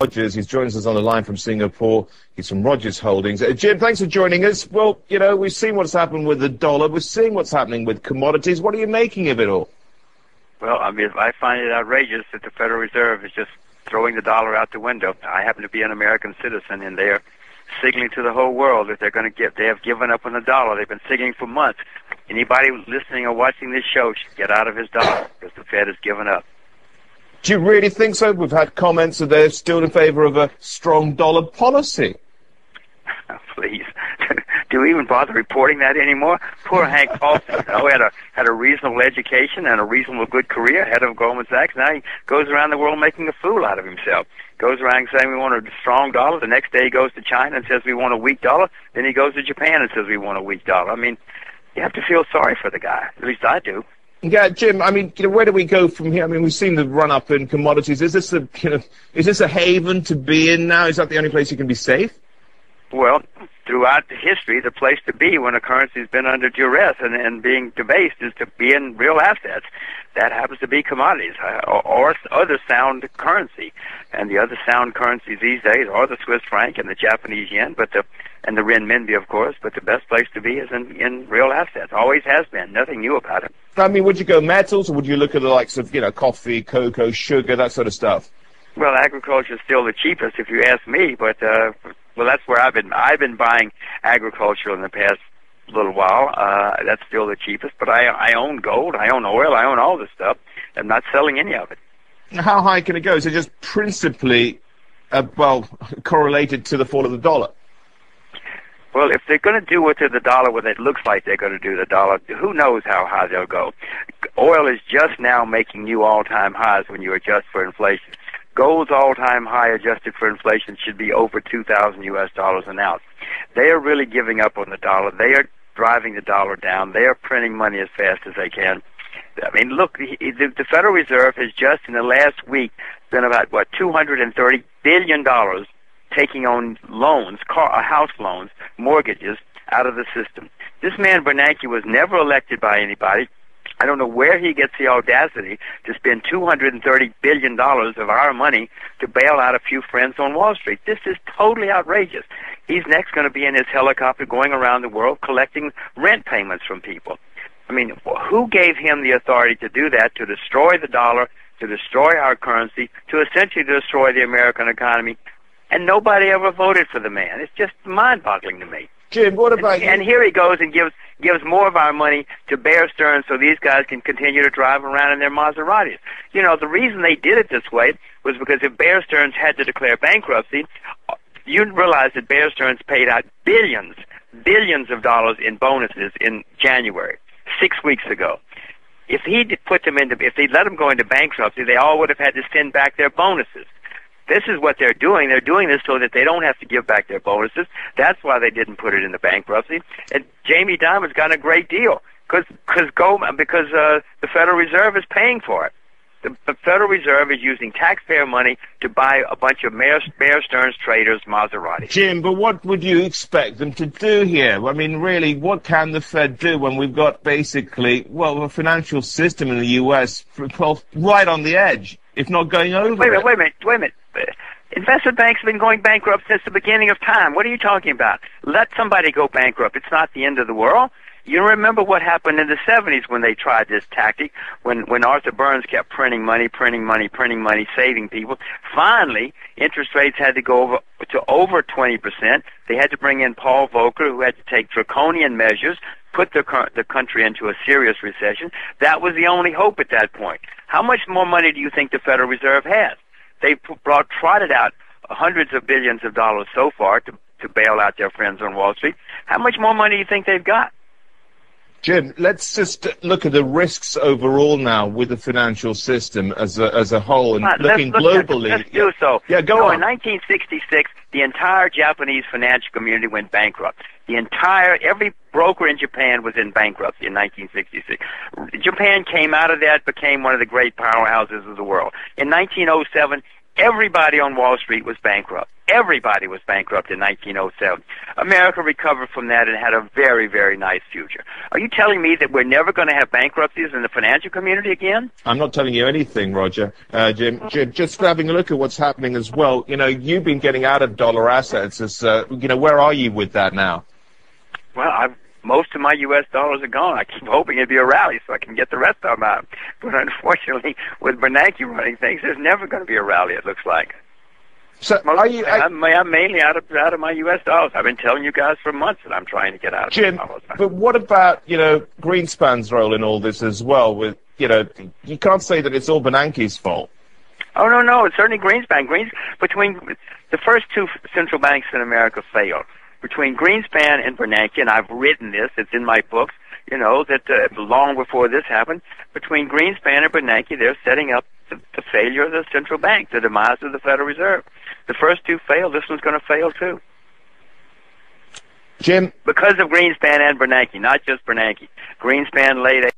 Rogers. He's joins us on the line from Singapore. He's from Rogers Holdings. Jim, thanks for joining us. Well, you know, we've seen what's happened with the dollar. We're seeing what's happening with commodities. What are you making of it all? Well, I mean, I find it outrageous that the Federal Reserve is just throwing the dollar out the window. I happen to be an American citizen, and they're signaling to the whole world that they're going to they have given up on the dollar. They've been signaling for months. Anybody listening or watching this show should get out of his dollar because the Fed has given up. Do you really think so? We've had comments that they're still in favor of a strong dollar policy. Please. Do we even bother reporting that anymore? Poor Hank Paulson, had a reasonable education and a reasonable good career, head of Goldman Sachs. Now he goes around the world making a fool out of himself. Goes around saying we want a strong dollar. The next day he goes to China and says we want a weak dollar. Then he goes to Japan and says we want a weak dollar. I mean, you have to feel sorry for the guy. At least I do. Yeah, Jim. I mean, you know, where do we go from here? I mean, we've seen the run up in commodities. Is this a haven to be in now? Is that the only place you can be safe? Well, throughout history, the place to be when a currency's been under duress and being debased is to be in real assets. That happens to be commodities or other sound currency. And the other sound currencies these days are the Swiss franc and the Japanese yen, and the renminbi, of course. But the best place to be is in real assets. Always has been. Nothing new about it. I mean, would you go metals, or would you look at the likes of, you know, coffee, cocoa, sugar, that sort of stuff? Well, agriculture is still the cheapest, if you ask me. But well, that's where I've been buying agriculture in the past little while. That's still the cheapest. But I own gold, I own oil, I own all this stuff. I'm not selling any of it. How high can it go? Is it just principally, correlated to the fall of the dollar? Well, if they're going to do it to the dollar what it looks like they're going to do the dollar, who knows how high they'll go. Oil is just now making new all-time highs when you adjust for inflation. Gold's all-time high adjusted for inflation should be over $2,000 an ounce. They are really giving up on the dollar. They are driving the dollar down. They are printing money as fast as they can. I mean, look, the Federal Reserve has just in the last week been about, $230 billion taking on loans, house loans, mortgages out of the system. This man Bernanke was never elected by anybody. I don't know where he gets the audacity to spend $230 billion of our money to bail out a few friends on Wall Street. This is totally outrageous. He's next going to be in his helicopter going around the world collecting rent payments from people. I mean, who gave him the authority to do that, to destroy the dollar, to destroy our currency, to essentially destroy the American economy? And nobody ever voted for the man. It's just mind-boggling to me. Jim, what about you? And here he goes and gives more of our money to Bear Stearns so these guys can continue to drive around in their Maseratis. You know, the reason they did it this way was because if Bear Stearns had to declare bankruptcy, you'd realize that Bear Stearns paid out billions of dollars in bonuses in January, 6 weeks ago. If he'd let them go into bankruptcy, they all would have had to send back their bonuses. This is what they're doing. They're doing this so that they don't have to give back their bonuses. That's why they didn't put it in the bankruptcy. And Jamie Dimon's got a great deal because the Federal Reserve is paying for it. The Federal Reserve is using taxpayer money to buy a bunch of Bear Stearns traders' Maserati. Jim, but what would you expect them to do here? I mean, really, what can the Fed do when we've got basically, a financial system in the U.S. right on the edge, if not going over? Wait a minute. Investment banks have been going bankrupt since the beginning of time. What are you talking about? Let somebody go bankrupt. It's not the end of the world. You remember what happened in the 70s when they tried this tactic, when Arthur Burns kept printing money, saving people. Finally, interest rates had to go over 20%. They had to bring in Paul Volcker, who had to take draconian measures, put the country into a serious recession. That was the only hope at that point. How much more money do you think the Federal Reserve has? They trotted out hundreds of billions of dollars so far to bail out their friends on Wall Street. How much more money do you think they've got? Jim, let's just look at the risks overall now with the financial system as a whole and looking globally. Let's do so. Yeah, go on. In 1966, the entire Japanese financial community went bankrupt. Every broker in Japan was in bankruptcy in 1966. Japan came out of that, became one of the great powerhouses of the world. In 1907, Everybody on Wall Street was bankrupt. Everybody was bankrupt in 1907. America recovered from that and had a very, very nice future. Are you telling me that we're never going to have bankruptcies in the financial community again? I'm not telling you anything, Roger. Jim, just having a look at what's happening as well. You know, you've been getting out of dollar assets. Where are you with that now? Well, most of my U.S. dollars are gone. I keep hoping it'd be a rally so I can get the rest of them out. But unfortunately, with Bernanke running things, there's never going to be a rally, it looks like. So I'm mainly out of my U.S. dollars. I've been telling you guys for months that I'm trying to get out of Jim, dollars. but what about, Greenspan's role in all this as well? With you can't say that it's all Bernanke's fault. Oh, no, it's certainly Greenspan. Between the first two central banks in America failed. Between Greenspan and Bernanke, and I've written this, it's in my books, that long before this happened, between Greenspan and Bernanke, they're setting up the failure of the central bank, the demise of the Federal Reserve. The first two failed. This one's going to fail, too. Jim? Because of Greenspan and Bernanke, not just Bernanke. Greenspan laid